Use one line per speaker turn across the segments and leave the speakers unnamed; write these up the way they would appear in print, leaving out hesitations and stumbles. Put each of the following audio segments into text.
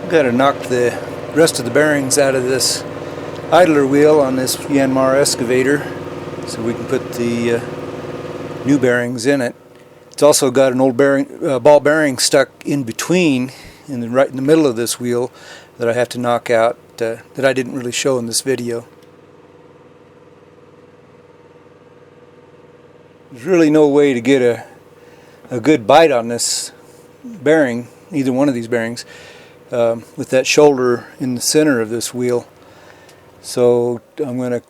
Got to knock the rest of the bearings out of this idler wheel on this Yanmar excavator so we can put the new bearings in it. It's also got an old ball bearing stuck in between, right in the middle of this wheel, that I have to knock out, that I didn't really show in this video. There's really no way to get a good bite on this bearing, either one of these bearings, with that shoulder in the center of this wheel. So I'm going to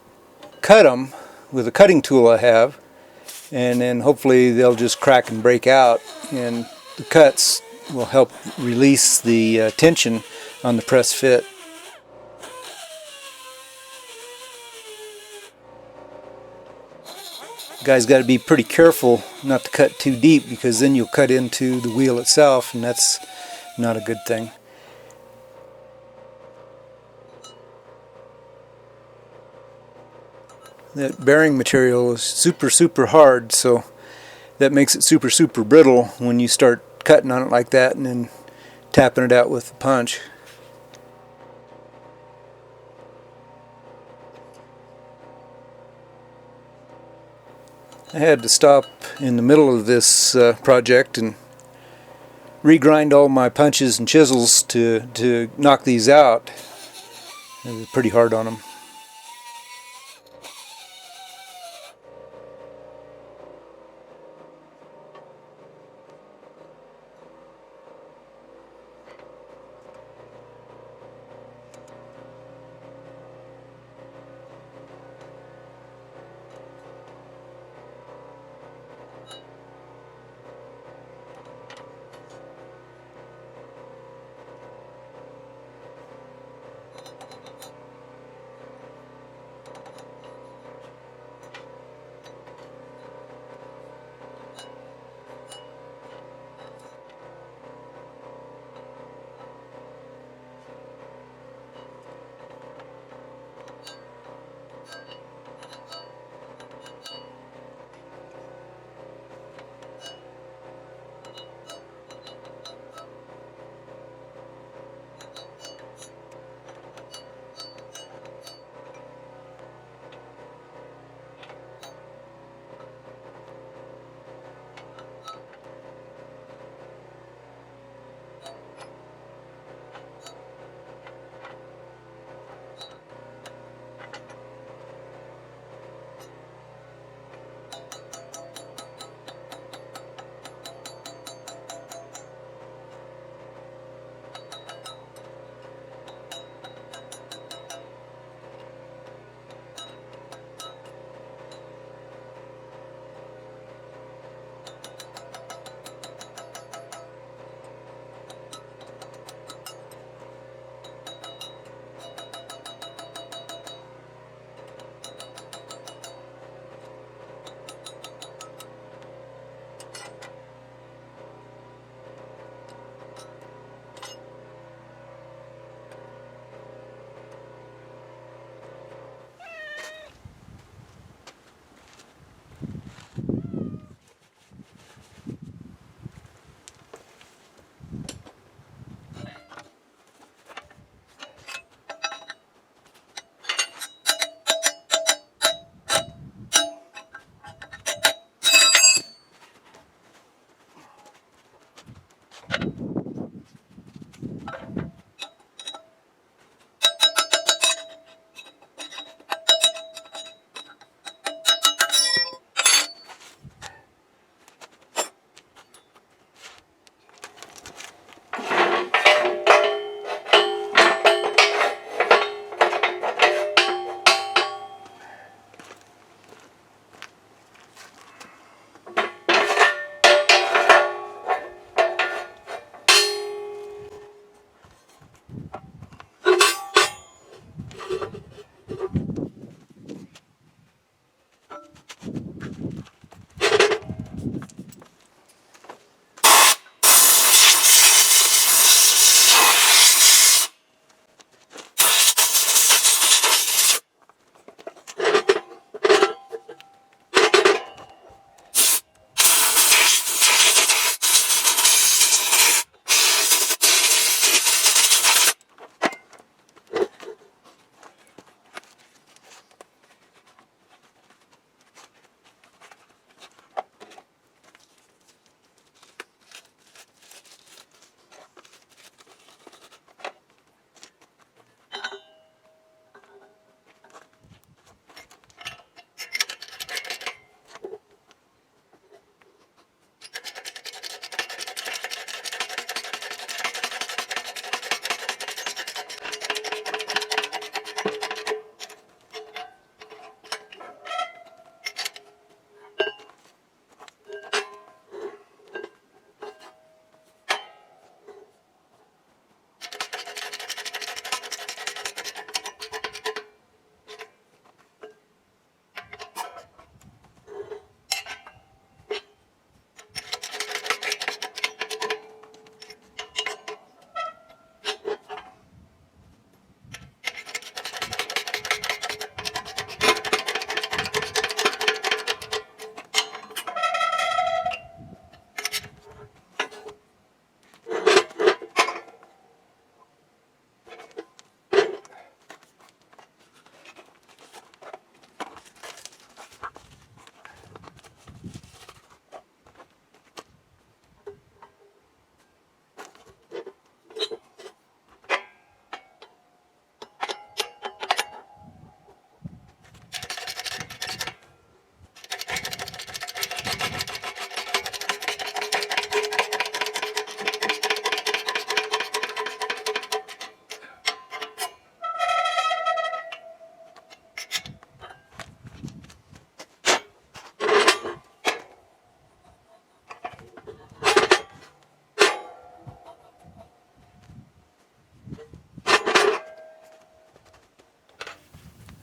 cut them with a cutting tool I have, and then hopefully they'll just crack and break out, and the cuts will help release the tension on the press fit. You guys got to be pretty careful not to cut too deep, because then you'll cut into the wheel itself, and that's not a good thing. That bearing material is super hard, so that makes it super brittle when you start cutting on it like that and then tapping it out with a punch. I had to stop in the middle of this project and regrind all my punches and chisels to knock these out. It was pretty hard on them.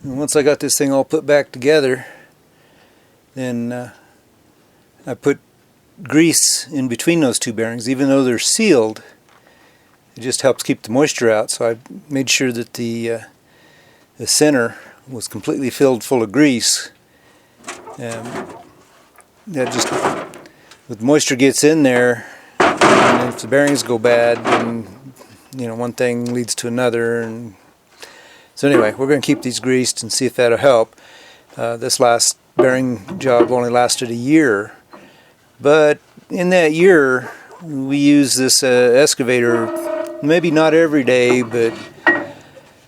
And once I got this thing all put back together, then I put grease in between those two bearings. Even though they're sealed, it just helps keep the moisture out. So I made sure that the center was completely filled full of grease. That just, with moisture gets in there, and if the bearings go bad, then one thing leads to another. And so anyway, we're going to keep these greased and see if that'll help. This last bearing job only lasted a year, but in that year we used this excavator maybe not every day, but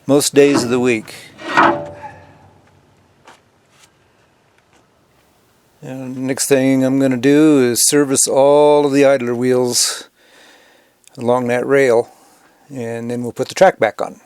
most days of the week. And the next thing I'm going to do is service all of the idler wheels along that rail, and then we'll put the track back on.